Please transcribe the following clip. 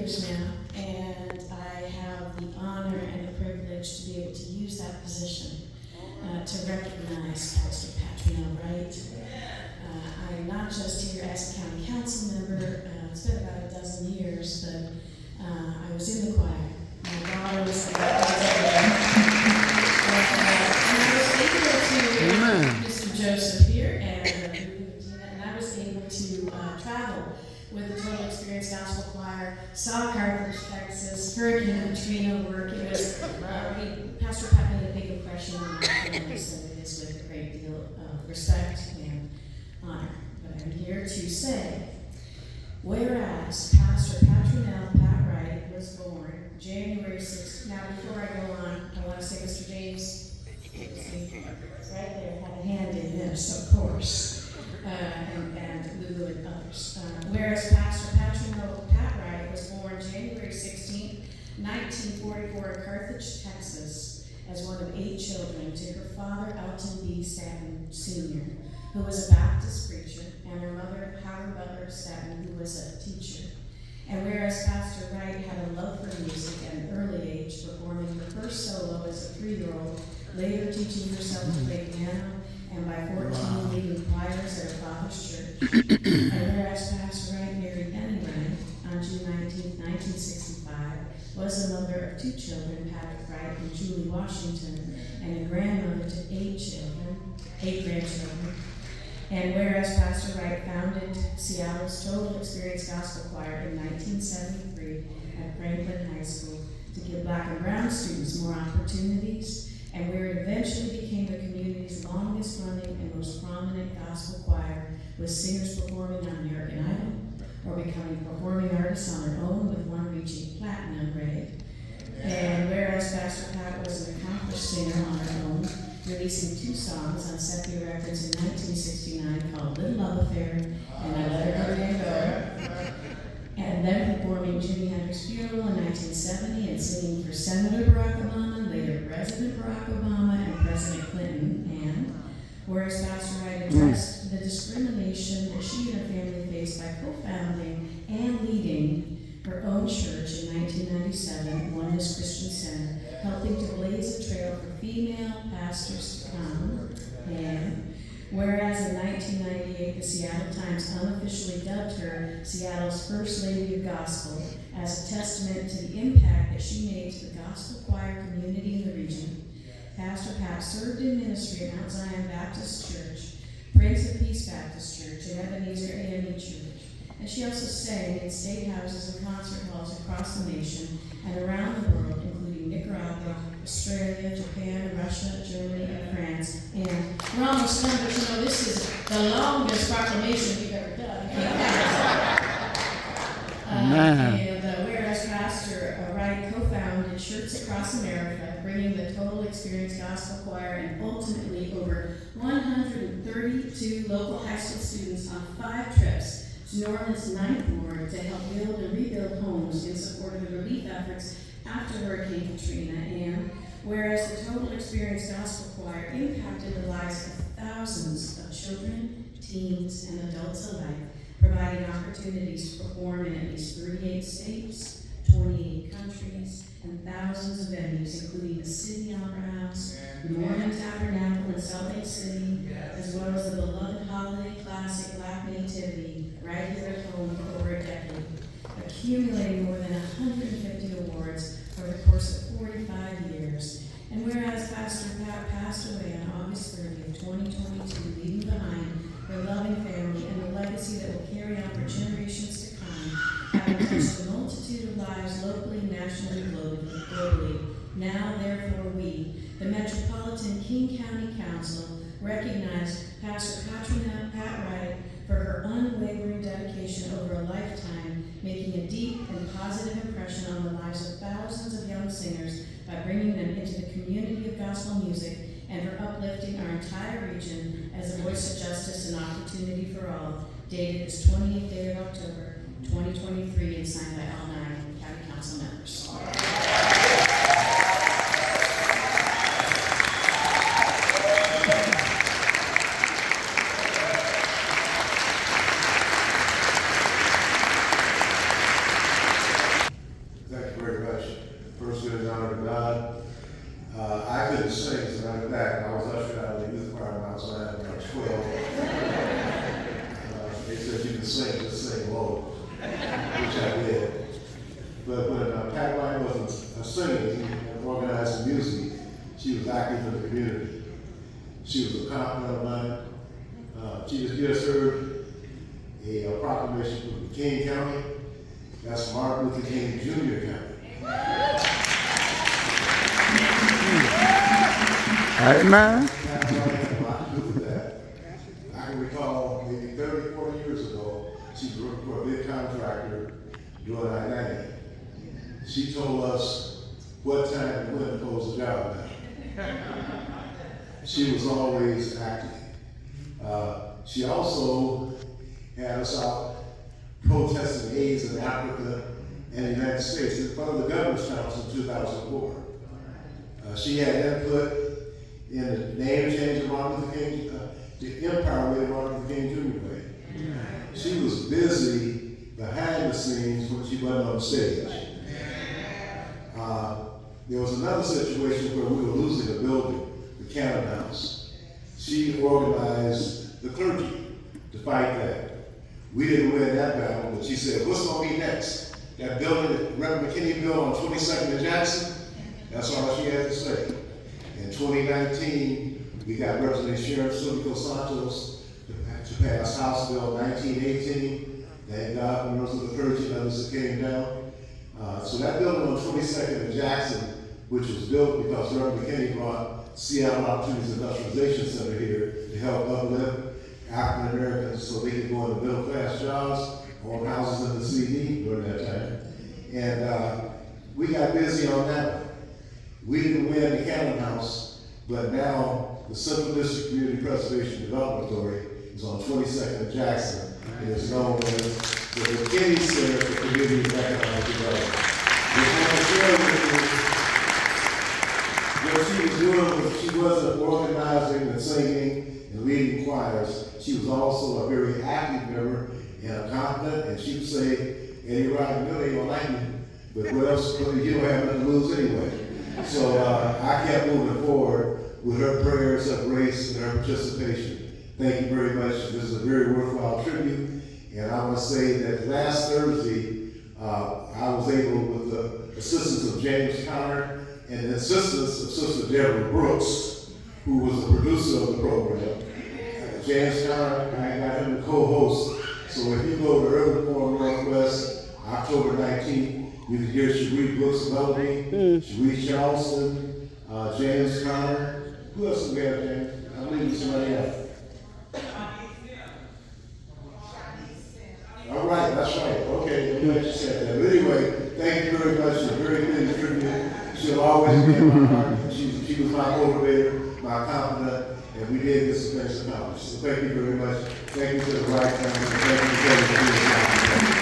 years now, and I have the honor and the privilege to be able to use that position to recognize Pastor Patronell Wright. I'm not just here as a county council member. It's been about a dozen years, but I was in the choir. My daughter was the and I was able to, Mr. Joseph here, and I was able to travel with the Total Experience Gospel Choir, saw Carthage, Texas, Hurricane Katrina work. It was, Pastor Pat made a big impression on my family, so it is with a great deal of respect and honor. But I'm here to say, whereas Pastor Patronell Pat Wright was born January 6th. Now, before I go on, I want to say Mr. James, right there, had a hand in this, of course, and Lulu and others. Whereas Pastor Patronell Pat Wright was born January 16th, 1944 in Carthage, Texas, as one of 8 children to her father, Alton B. Stanton Sr., who was a Baptist preacher, and her mother, Howard Butler Stanton, who was a teacher. And whereas Pastor Wright had a love for music at an early age, performing her first solo as a 3-year-old, later teaching herself to play piano, and by 14 leading choirs at her father's church. And whereas Pastor Wright married Penny Wright on June 19, 1965, was the mother of 2 children, Patrick Wright and Julie Washington, and a grandmother to 8 grandchildren. And whereas Pastor Wright founded Seattle's Total Experience Gospel Choir in 1973 at Franklin High School to give Black and brown students more opportunities, and where it eventually became the community's longest running and most prominent gospel choir, with singers performing on American Idol or becoming performing artists on their own, with one reaching platinum grade. And whereas Pastor Pat was an accomplished singer on her own, releasing 2 songs on Sepia Records in 1969 called Little Love Affair and I Let Her Go and Go, and then performing Jimi Hendrix's Funeral in 1970 and singing for Senator Barack Obama, later President Barack Obama, and President Clinton. And whereas Pastor Wright addressed the discrimination that she and her family faced by co-founding and leading her own church in 1997, Oneness Christian Center, helping to blaze a trail for female pastors to come. And whereas in 1998, the Seattle Times unofficially dubbed her Seattle's First Lady of Gospel as a testament to the impact that she made to the gospel choir community in the region, Pastor Pat served in ministry at Mount Zion Baptist Church, Prince of Peace Baptist Church, and Ebenezer AME Church. And she also sang in state houses and concert halls across the nation and around the world, including Nicaragua, Australia, Japan, Russia, Germany, and France. And we're almost done, but you know, this is the longest proclamation we've ever done. And whereas Pastor Wright co-founded Shirts Across America, bringing the Total Experience Gospel Choir and ultimately over 132 local high school students on 5 trips to New Orleans' 9th Ward to help build and rebuild homes in support of the relief efforts after Hurricane Katrina. And whereas the Total Experience Gospel Choir impacted the lives of thousands of children, teens, and adults alike, providing opportunities to perform in at least 38 states, 28 countries, and thousands of venues, including the City Opera House, Northern Tabernacle in Salt Lake City, as well as the beloved holiday classic Black Nativity right here at home for over a decade, accumulating more than 150 awards over the course of 45 years. And whereas Pastor Pat passed away on August 30th, 2022, leaving behind her loving family and a legacy that will carry on for generations to come, having touched a multitude of lives locally, nationally, globally. Now, therefore, we, the Metropolitan King County Council, recognize Pastor Patronell Pat Wright for her unwavering dedication over a lifetime, making a deep and positive impression on the lives of thousands of young singers by bringing them into the community of gospel music, and for uplifting our entire region as a voice of justice and opportunity for all, dated this 28th day of October, 2023, and signed by all 9 county council members. singing and organizing music, she was active in the community. She was a confidant of mine. She just heard a proclamation from King County. That's Martin Luther King Jr. County. Amen. I can recall maybe 30, 40 years ago, she worked for a big contractor doing I-90. She told us what time and when to close the job down. She was always active. She also had us out protesting AIDS in Africa and the United States in front of the Governor's Council in 2004. She had input in the name change of Martin Luther King, the Empire Way, Martin Luther King Jr. Way. She was busy behind the scenes when she wasn't on stage. There was another situation where we were losing a building, the Cannon House. She organized the clergy to fight that. We didn't win that battle, but she said, what's going to be next? That building that Reverend McKinney built on 22nd and Jackson? That's all she had to say. In 2019, we got Representative Sharon Silvio Santos to pass House Bill 1918. Thank God for members of the clergy and others that came down. So that building on 22nd and Jackson, which was built because Reverend McKinney brought Seattle Opportunities Industrialization Center here to help uplift African Americans so they could go into middle class jobs, own houses in the CD during that time. And we got busy on that one. We didn't win the Cannon House, but now the Central District Community Preservation Development Authority is on 22nd and Jackson. It is known as the McKinney Center for Community and Economic Development. What she was doing was she wasn't organizing and singing and leading choirs. She was also a very active member and a confident, and she would say, Eddie Rock, you know they don't like me, but what else, you don't have nothing to lose anyway. So I kept moving forward with her prayers of grace and her participation. Thank you very much. This is a very worthwhile tribute. And I want to say that last Thursday, I was able, with the assistance of James Conner and the assistance of Sister Deborah Brooks, who was the producer of the program. James Conner, I got him to co-host. So if you go to Urban Forum Northwest, October 19th, you can hear Cherie Brooks Melody, Cherie Charleston, James Conner. Who else do we have, James? I'm leaving somebody out. All right, that's right. Okay, I'm glad you said that. But anyway, thank you very much. A very good tribute. She'll always be in my heart. She was my motivator, my confidant, and we did get some things accomplished. So thank you very much. Thank you to the right family. Thank you for being here.